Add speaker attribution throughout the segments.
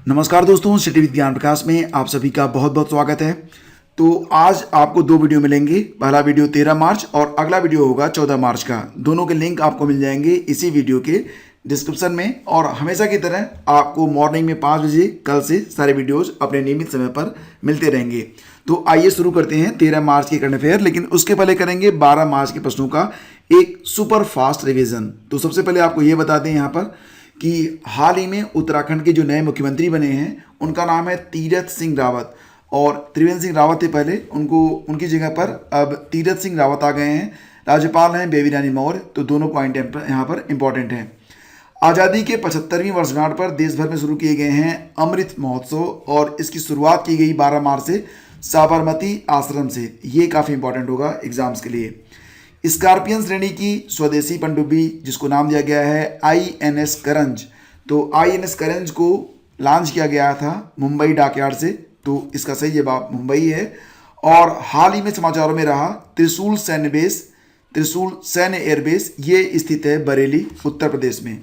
Speaker 1: नमस्कार दोस्तों, city with ज्ञान प्रकाश में आप सभी का बहुत बहुत स्वागत है। तो आज आपको दो वीडियो मिलेंगे। पहला वीडियो 13 मार्च और अगला वीडियो होगा 14 मार्च का। दोनों के लिंक आपको मिल जाएंगे इसी वीडियो के डिस्क्रिप्शन में। और हमेशा की तरह आपको मॉर्निंग में 5 बजे कल से सारे वीडियोज अपने नियमित समय पर मिलते रहेंगे। तो आइए शुरू करते हैं 13 मार्च के करंट अफेयर, लेकिन उसके पहले करेंगे 12 मार्च के प्रश्नों का एक सुपर फास्ट रिविजन। तो सबसे पहले आपको ये बता दें यहाँ पर कि हाल ही में उत्तराखंड के जो नए मुख्यमंत्री बने हैं उनका नाम है तीरथ सिंह रावत। और त्रिवेंद्र सिंह रावत थे पहले, उनकी जगह पर अब तीरथ सिंह रावत आ गए हैं। राज्यपाल हैं बेबी रानी मौर्य। तो दोनों पॉइंट यहाँ पर इंपॉर्टेंट हैं। आज़ादी के 75वीं वर्षगांठ पर देश भर में शुरू किए गए हैं अमृत महोत्सव, और इसकी शुरुआत की गई 12 मार्च से साबरमती आश्रम से। ये काफ़ी इंपॉर्टेंट होगा एग्जाम्स के लिए। स्कॉर्पियन श्रेणी की स्वदेशी पनडुब्बी जिसको नाम दिया गया है INS करंज। तो INS करंज को लॉन्च किया गया था मुंबई डॉकयार्ड से। तो इसका सही जवाब मुंबई है। और हाल ही में समाचारों में रहा त्रिशूल सैन्य एयरबेस, ये स्थित है बरेली उत्तर प्रदेश में।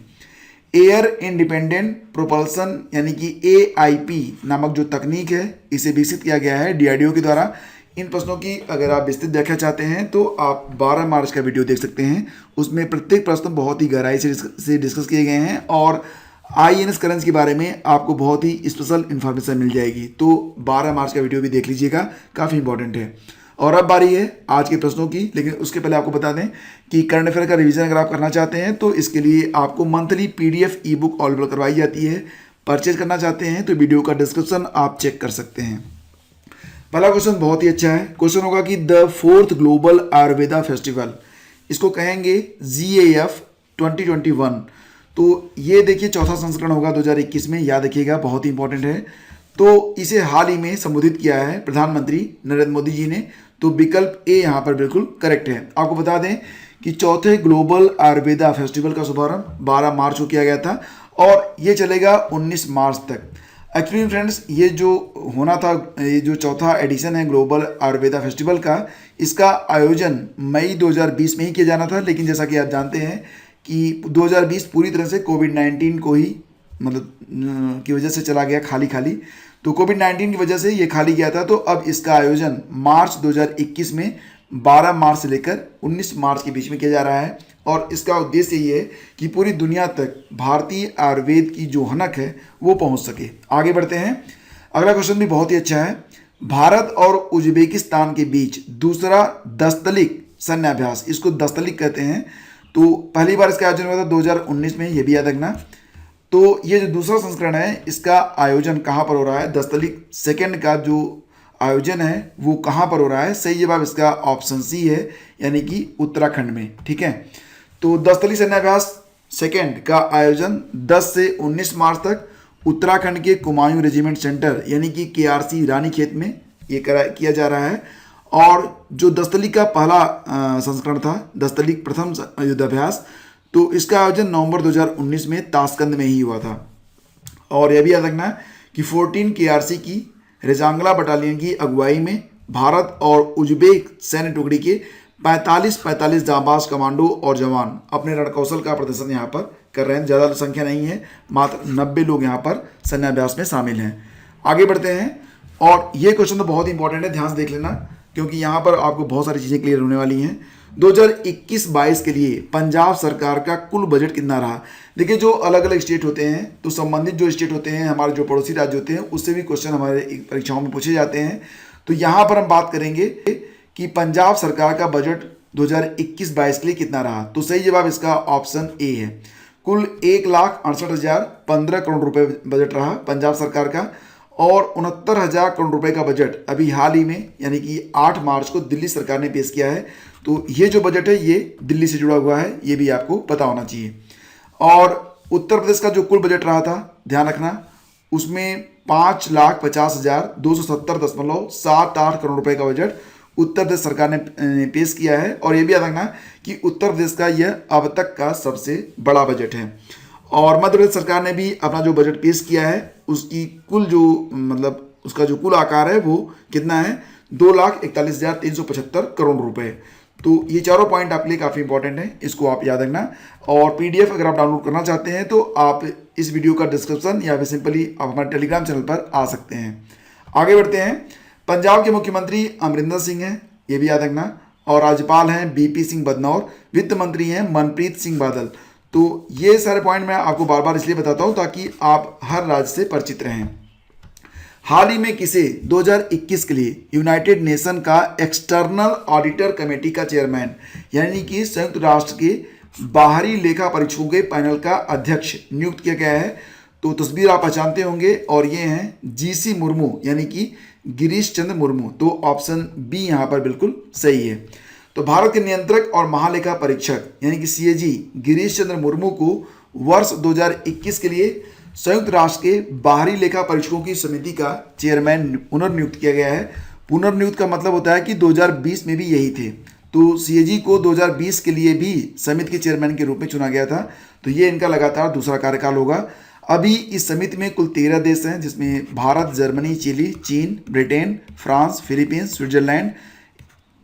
Speaker 1: एयर इंडिपेंडेंट प्रोपल्सन यानी कि AIP नामक जो तकनीक है इसे विकसित किया गया है DRDO के द्वारा। इन प्रश्नों की अगर आप विस्तृत व्याख्या चाहते हैं तो आप 12 मार्च का वीडियो देख सकते हैं। उसमें प्रत्येक प्रश्न बहुत ही गहराई से डिस्कस किए गए हैं और INS करंज के बारे में आपको बहुत ही स्पेशल इन्फॉर्मेशन मिल जाएगी। तो 12 मार्च का वीडियो भी देख लीजिएगा, काफ़ी इंपॉर्टेंट है। और अब बारी है आज के प्रश्नों की, लेकिन उसके पहले आपको बता दें कि करंट अफेयर का रिवीजन अगर आप करना चाहते हैं तो इसके लिए आपको मंथली PDF ई-बुक अवेलेबल करवाई जाती है। परचेज करना चाहते हैं तो वीडियो का डिस्क्रिप्शन आप चेक कर सकते हैं। पहला क्वेश्चन बहुत ही अच्छा है। क्वेश्चन होगा कि the 4th global Ayurveda festival, इसको कहेंगे GAF 2021। तो ये देखिए चौथा संस्करण होगा 2021 में, याद रखिएगा, बहुत ही इंपॉर्टेंट है। तो इसे हाल ही में संबोधित किया है प्रधानमंत्री नरेंद्र मोदी जी ने। तो विकल्प A यहाँ पर बिल्कुल करेक्ट है। आपको बता दें कि चौथे ग्लोबल आयुर्वेदा फेस्टिवल का शुभारंभ 12 मार्च को किया गया था और ये चलेगा 19 मार्च तक। एक्चुअली फ्रेंड्स, ये जो होना था, ये जो चौथा एडिशन है ग्लोबल आयुर्वेदा फेस्टिवल का, इसका आयोजन मई 2020 में ही किया जाना था। लेकिन जैसा कि आप जानते हैं कि 2020 पूरी तरह से कोविड-19 को ही मतलब की वजह से चला गया खाली। तो कोविड-19 की वजह से ये खाली गया था। तो अब इसका आयोजन मार्च 2021 में 12 मार्च से लेकर 19 मार्च के बीच में किया जा रहा है। और इसका उद्देश्य ये है कि पूरी दुनिया तक भारतीय आयुर्वेद की जो हनक है वो पहुंच सके। आगे बढ़ते हैं। अगला क्वेश्चन भी बहुत ही अच्छा है। भारत और उज्बेकिस्तान के बीच दूसरा दस्तलिक सैन्य अभ्यास, इसको दस्तलिक कहते हैं। तो पहली बार इसका आयोजन हुआ था 2019 में, ये भी याद रखना। तो ये जो दूसरा संस्करण है इसका आयोजन कहाँ पर हो रहा है? दस्तलिक सेकेंड का जो आयोजन है वो कहाँ पर हो रहा है? सही जवाब इसका ऑप्शन C है, यानी कि उत्तराखंड में। ठीक है। तो दस्तलिक सैन्याभ्यास सेकेंड का आयोजन 10 से 19 मार्च तक उत्तराखंड के कुमायूं रेजिमेंट सेंटर यानी कि KRC रानीखेत में ये किया जा रहा है। और जो दस्तलिक का पहला संस्करण था, दस्तलिक प्रथम युद्धाभ्यास, तो इसका आयोजन नवंबर 2019 में ताशकंद में ही हुआ था। और यह भी याद रखना कि 14 KRC की रेजांगला बटालियन की अगुवाई में भारत और उज्बेक सैन्य टुकड़ी के 45 जांबाज कमांडो और जवान अपने रणकौशल का प्रदर्शन यहाँ पर कर रहे हैं। ज़्यादा संख्या नहीं है, मात्र 90 लोग यहाँ पर सैन्याभ्यास में शामिल हैं। आगे बढ़ते हैं। और ये क्वेश्चन तो बहुत इंपॉर्टेंट है, ध्यान से देख लेना, क्योंकि यहाँ पर आपको बहुत सारी चीज़ें क्लियर होने वाली हैं। 2021-22 के लिए पंजाब सरकार का कुल बजट कितना रहा? देखिए, जो अलग अलग स्टेट होते हैं, तो संबंधित जो स्टेट होते हैं, हमारे जो पड़ोसी राज्य होते हैं, उससे भी क्वेश्चन हमारे परीक्षाओं में पूछे जाते हैं। तो यहाँ पर हम बात करेंगे कि पंजाब सरकार का बजट 2021-22 के लिए कितना रहा। तो सही जवाब इसका ऑप्शन A है। कुल 1,68,015 करोड़ रुपए बजट रहा पंजाब सरकार का। और 69,000 करोड़ रुपए का बजट अभी हाल ही में यानी कि 8 मार्च को दिल्ली सरकार ने पेश किया है। तो ये जो बजट है ये दिल्ली से जुड़ा हुआ है, ये भी आपको पता होना चाहिए। और उत्तर प्रदेश का जो कुल बजट रहा था, ध्यान रखना, उसमें 5,50,270.78 करोड़ रुपए का बजट उत्तर प्रदेश सरकार ने पेश किया है। और ये भी याद रखना कि उत्तर प्रदेश का यह अब तक का सबसे बड़ा बजट है। और मध्य प्रदेश सरकार ने भी अपना जो बजट पेश किया है उसकी कुल जो मतलब उसका जो कुल आकार है वो कितना है? 2,41,375 करोड़ रुपए। तो ये चारों पॉइंट आपके लिए काफ़ी इंपॉर्टेंट है, इसको आप याद रखना। और पीडीएफ अगर आप डाउनलोड करना चाहते हैं तो आप इस वीडियो का डिस्क्रिप्शन या फिर सिंपली आप हमारे टेलीग्राम चैनल पर आ सकते हैं। आगे बढ़ते हैं। पंजाब के मुख्यमंत्री अमरिंदर सिंह हैं, ये भी याद रखना। और राज्यपाल हैं बीपी सिंह बदनौर, वित्त मंत्री हैं मनप्रीत सिंह बादल। तो ये सारे पॉइंट मैं आपको बार बार इसलिए बताता हूँ ताकि आप हर राज्य से परिचित रहें। हाल ही में किसे 2021 के लिए यूनाइटेड नेशन का एक्सटर्नल ऑडिटर कमेटी का चेयरमैन यानी कि संयुक्त राष्ट्र के बाहरी लेखा परीक्षकों के पैनल का अध्यक्ष नियुक्त किया गया है? तो तस्वीर आप पहचानते होंगे और ये हैं जीसी मुर्मू यानी कि गिरीश चंद्र मुर्मू। तो ऑप्शन बी यहाँ पर बिल्कुल सही है। तो भारत के नियंत्रक और महालेखा परीक्षक यानी कि सीएजी गिरीश चंद्र मुर्मू को वर्ष 2021 के लिए संयुक्त राष्ट्र के बाहरी लेखा परीक्षकों की समिति का चेयरमैन पुनर्नियुक्त किया गया है। पुनर्नियुक्त का मतलब होता है कि 2020 में भी यही थे, तो सीएजी को 2020 के लिए भी समिति के चेयरमैन के रूप में चुना गया था। तो ये इनका लगातार दूसरा कार्यकाल होगा। अभी इस समिति में कुल 13 देश हैं, जिसमें भारत, जर्मनी, चिली, चीन, Britain, France, Philippines, Switzerland,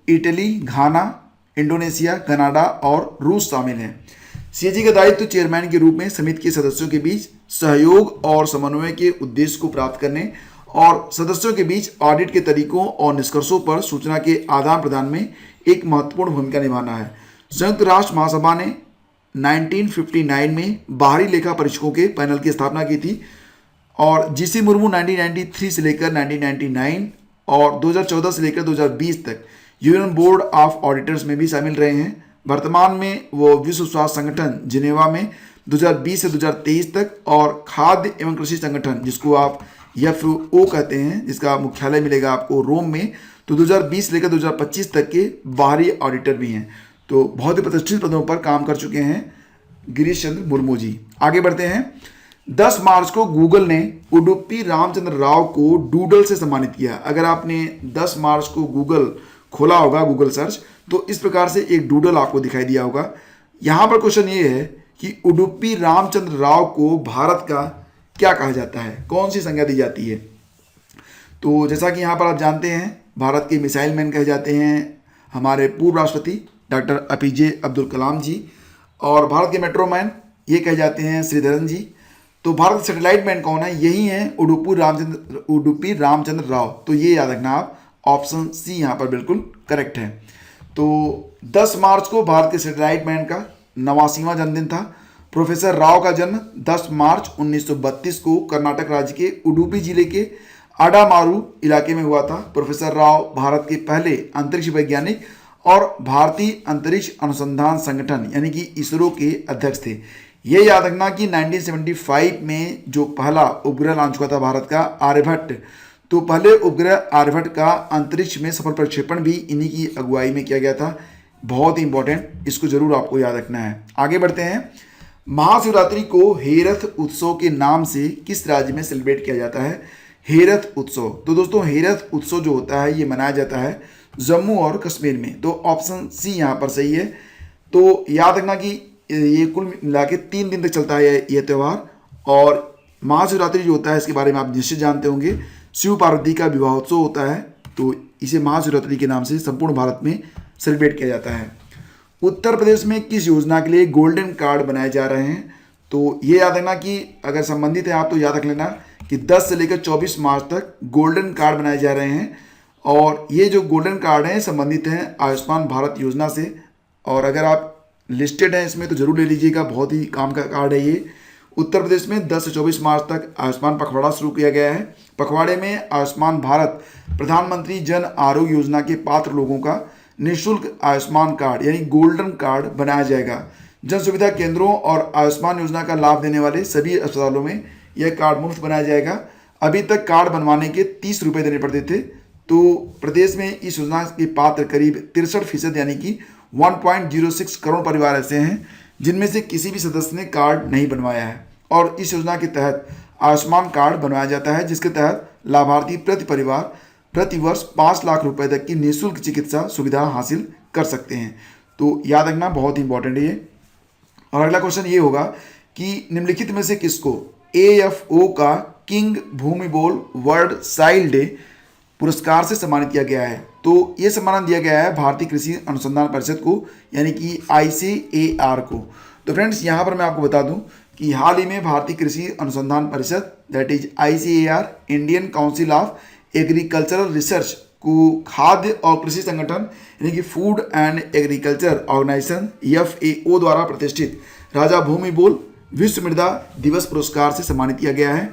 Speaker 1: Italy, Ghana, Indonesia, Canada और रूस शामिल हैं। सीएजी का दायित्व चेयरमैन के रूप में समिति के सदस्यों के बीच सहयोग और समन्वय के उद्देश्य को प्राप्त करने और सदस्यों के बीच ऑडिट के तरीकों और निष्कर्षों पर सूचना के आदान प्रदान में एक महत्वपूर्ण भूमिका निभाना है। संयुक्त राष्ट्र महासभा ने 1959 में बाहरी लेखा परीक्षकों के पैनल की स्थापना की थी और जीसी मुर्मू 1993 से लेकर 1999 और 2014 से लेकर 2020 तक यूनियन बोर्ड ऑफ ऑडिटर्स में भी शामिल रहे हैं। वर्तमान में वो विश्व स्वास्थ्य संगठन जिनेवा में 2020 से 2023 तक और खाद्य एवं कृषि संगठन जिसको आप एफओ कहते हैं, जिसका मुख्यालय मिलेगा आपको रोम में, तो 2020 से लेकर 2025 तक के बाहरी ऑडिटर भी हैं। तो बहुत ही प्रतिष्ठित पदों पर काम कर चुके हैं गिरीश चंद्र मुर्मू जी। आगे बढ़ते हैं। 10 मार्च को गूगल ने उडुपी रामचंद्र राव को डूडल से सम्मानित किया। अगर आपने 10 मार्च को गूगल खोला होगा, गूगल सर्च, तो इस प्रकार से एक डूडल आपको दिखाई दिया होगा। यहाँ पर क्वेश्चन ये है कि उडुपी रामचंद्र राव को भारत का क्या कहा जाता है, कौन सी संज्ञा दी जाती है? तो जैसा कि यहाँ पर आप जानते हैं, भारत के मिसाइल मैन कहे जाते हैं हमारे पूर्व राष्ट्रपति डॉक्टर एपीजे अब्दुल कलाम जी, और भारत के मेट्रो मैन ये कहे जाते हैं श्रीधरन जी। तो भारत सैटेलाइट मैन कौन है? यही है उडुपी रामचंद्र राव। तो ये याद रखना आप, ऑप्शन सी यहाँ पर बिल्कुल करेक्ट है। तो 10 मार्च को भारत के सैटेलाइट मैन का 89वां जन्मदिन था। प्रोफेसर राव का जन्म 10 मार्च 1932 को कर्नाटक राज्य के उडुपी जिले के अडामारू इलाके में हुआ था। प्रोफेसर राव भारत के पहले अंतरिक्ष वैज्ञानिक और भारतीय अंतरिक्ष अनुसंधान संगठन यानी कि इसरो के अध्यक्ष थे। ये याद रखना कि 1975 में जो पहला उपग्रह लॉन्च हुआ था भारत का, आर्यभट्ट, तो पहले उपग्रह आर्यभट्ट का अंतरिक्ष में सफल प्रक्षेपण भी इन्हीं की अगुवाई में किया गया था। बहुत ही इंपॉर्टेंट, इसको जरूर आपको याद रखना है। आगे बढ़ते हैं। महाशिवरात्रि को हेरथ उत्सव के नाम से किस राज्य में सेलिब्रेट किया जाता है? हेरथ उत्सव। तो दोस्तों हेरथ उत्सव जो होता है ये मनाया जाता है जम्मू और कश्मीर में। तो ऑप्शन सी यहाँ पर सही है। तो याद रखना कि ये कुल मिला के 3 दिन तक चलता है ये त्यौहार। और महाशिवरात्रि जो होता है इसके बारे में आप निश्चित जानते होंगे, शिव पार्वती का विवाहोत्सव होता है, तो इसे महाशिवरात्रि के नाम से संपूर्ण भारत में सेलिब्रेट किया जाता है। उत्तर प्रदेश में किस योजना के लिए गोल्डन कार्ड बनाए जा रहे हैं? तो ये याद रखना कि अगर संबंधित है आप तो याद रख लेना कि 10 से लेकर 24 मार्च तक गोल्डन कार्ड बनाए जा रहे हैं। और ये जो गोल्डन कार्ड हैं संबंधित हैं आयुष्मान भारत योजना से। और अगर आप लिस्टेड हैं इसमें तो जरूर ले लीजिएगा, बहुत ही काम का कार्ड है ये। उत्तर प्रदेश में 10 से 24 मार्च तक आयुष्मान पखवाड़ा शुरू किया गया है। पखवाड़े में आयुष्मान भारत प्रधानमंत्री जन आरोग्य योजना के पात्र लोगों का निःशुल्क आयुष्मान कार्ड यानी गोल्डन कार्ड बनाया जाएगा। जन सुविधा केंद्रों और आयुष्मान योजना का लाभ देने वाले सभी अस्पतालों में यह कार्ड मुफ्त बनाया जाएगा। अभी तक कार्ड बनवाने के 30 रुपये देने पड़ते थे। तो प्रदेश में इस योजना के पात्र करीब 63% यानी कि 1.06 करोड़ परिवार ऐसे हैं जिनमें से किसी भी सदस्य ने कार्ड नहीं बनवाया है। और इस योजना के तहत आयुष्मान कार्ड बनवाया जाता है, जिसके तहत लाभार्थी प्रति परिवार प्रति वर्ष 5 लाख रुपए तक की निःशुल्क चिकित्सा सुविधा हासिल कर सकते हैं। तो याद रखना, बहुत ही इंपॉर्टेंट है ये। और अगला क्वेश्चन ये होगा कि निम्नलिखित में से किसको AFO का किंग भूमि बोल वर्ल्ड साइल डे पुरस्कार से सम्मानित किया गया है। तो ये सम्मान दिया गया है भारतीय कृषि अनुसंधान परिषद को, यानी कि ICAR को। तो फ्रेंड्स यहाँ पर मैं आपको बता दूं कि हाल ही में भारतीय कृषि अनुसंधान परिषद that is ICAR, Indian council of agricultural research को खाद्य और कृषि संगठन यानी कि food and agriculture organization FAO द्वारा प्रतिष्ठित राजा भूमिबोल विश्व मृदा दिवस पुरस्कार से सम्मानित किया गया है।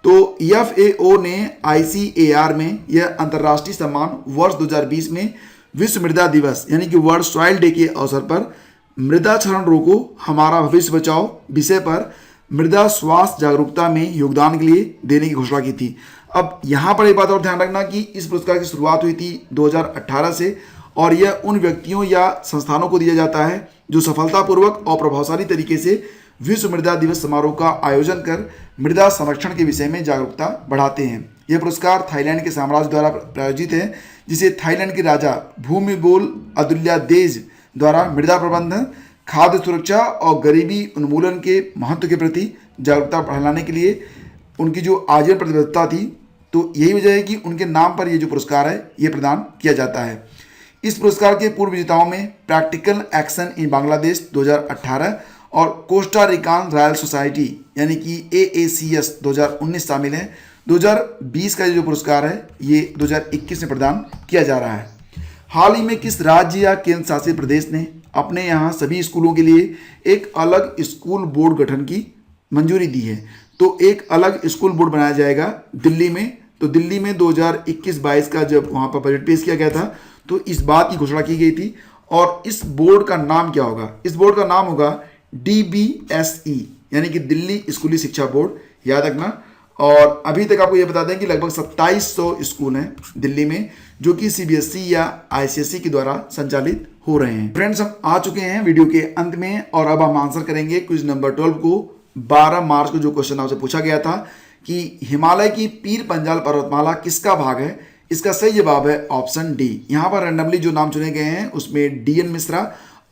Speaker 1: तो FAO ने ICAR में यह अंतर्राष्ट्रीय सम्मान वर्ष 2020 में विश्व मृदा दिवस यानी कि वर्ल्ड सॉइल डे के अवसर पर मृदा क्षरण रोको हमारा भविष्य बचाओ विषय पर मृदा स्वास्थ्य जागरूकता में योगदान के लिए देने की घोषणा की थी। अब यहाँ पर एक बात और ध्यान रखना कि इस पुरस्कार की शुरुआत हुई थी 2018 से और यह उन व्यक्तियों या संस्थानों को दिया जाता है जो सफलतापूर्वक और प्रभावशाली तरीके से विश्व मृदा दिवस समारोह का आयोजन कर मृदा संरक्षण के विषय में जागरूकता बढ़ाते हैं। यह पुरस्कार थाईलैंड के साम्राज्य द्वारा प्रायोजित है, जिसे थाईलैंड के राजा भूमिबोल अदुल्यादेज द्वारा मृदा प्रबंधन, खाद्य सुरक्षा और गरीबी उन्मूलन के महत्व के प्रति जागरूकता बढ़ाने के लिए उनकी जो आजीवन प्रतिबद्धता थी, तो यही वजह है कि उनके नाम पर ये जो पुरस्कार है ये प्रदान किया जाता है। इस पुरस्कार के पूर्व विजेताओं में प्रैक्टिकल एक्शन इन बांग्लादेश 2018 और कोस्टा रिकान रॉयल सोसाइटी यानी कि AACS 2019 शामिल है। 2020 का जो पुरस्कार है ये 2021 में प्रदान किया जा रहा है। हाल ही में किस राज्य या केंद्र शासित प्रदेश ने अपने यहाँ सभी स्कूलों के लिए एक अलग स्कूल बोर्ड गठन की मंजूरी दी है? तो एक अलग स्कूल बोर्ड बनाया जाएगा दिल्ली में। तो दिल्ली में 2021-22 का जब वहाँ पर बजट पेश किया गया था तो इस बात की घोषणा की गई थी। और इस बोर्ड का नाम क्या होगा? इस बोर्ड का नाम होगा DBSE यानी कि दिल्ली स्कूली शिक्षा बोर्ड, याद रखना। और अभी तक आपको ये बता दें कि लगभग 2700 स्कूल हैं दिल्ली में जो कि CBSE या ICSE के द्वारा संचालित हो रहे हैं। फ्रेंड्स, हम आ चुके हैं वीडियो के अंत में और अब हम आंसर करेंगे क्विज नंबर 12 को। 12 मार्च को जो क्वेश्चन आपसे पूछा गया था कि हिमालय की पीर पंजाल पर्वतमाला किसका भाग है? इसका सही जवाब है ऑप्शन डी। यहाँ पर रैंडमली जो नाम चुने गए हैं उसमें DN मिश्रा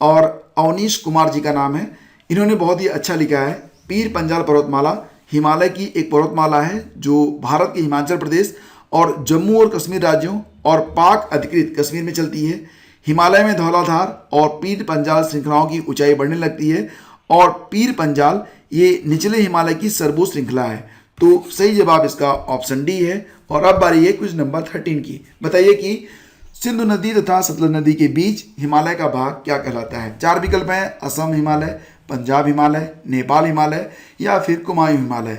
Speaker 1: और अवनीश कुमार जी का नाम है। इन्होंने बहुत ही अच्छा लिखा है। पीर पंजाल पर्वतमाला हिमालय की एक पर्वतमाला है जो भारत के हिमाचल प्रदेश और जम्मू और कश्मीर राज्यों और पाक अधिकृत कश्मीर में चलती है। हिमालय में धौलाधार और पीर पंजाल श्रृंखलाओं की ऊंचाई बढ़ने लगती है और पीर पंजाल ये निचले हिमालय की सर्वोच्च श्रृंखला है। तो सही जवाब इसका ऑप्शन डी है। और अब बारी है क्विज नंबर 13 की। बताइए कि सिंधु नदी तथा सतलज नदी के बीच हिमालय का भाग क्या कहलाता है? 4 विकल्प हैं, असम हिमालय, पंजाब हिमालय, नेपाल हिमालय या फिर कुमायूं हिमालय।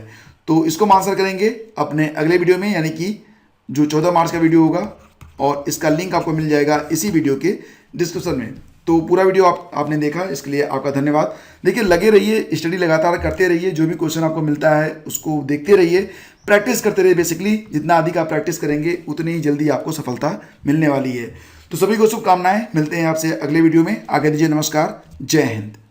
Speaker 1: तो इसको हम आंसर करेंगे अपने अगले वीडियो में, यानी कि जो 14 मार्च का वीडियो होगा और इसका लिंक आपको मिल जाएगा इसी वीडियो के डिस्क्रिप्शन में। तो पूरा वीडियो आपने देखा, इसके लिए आपका धन्यवाद। देखिए, लगे रहिए, स्टडी लगातार करते रहिए, जो भी क्वेश्चन आपको मिलता है उसको देखते रहिए, प्रैक्टिस करते रहिए। बेसिकली जितना अधिक आप प्रैक्टिस करेंगे उतनी ही जल्दी आपको सफलता मिलने वाली है। तो सभी को शुभकामनाएं। मिलते हैं आपसे अगले वीडियो में। आगे दीजिए नमस्कार। जय हिंद।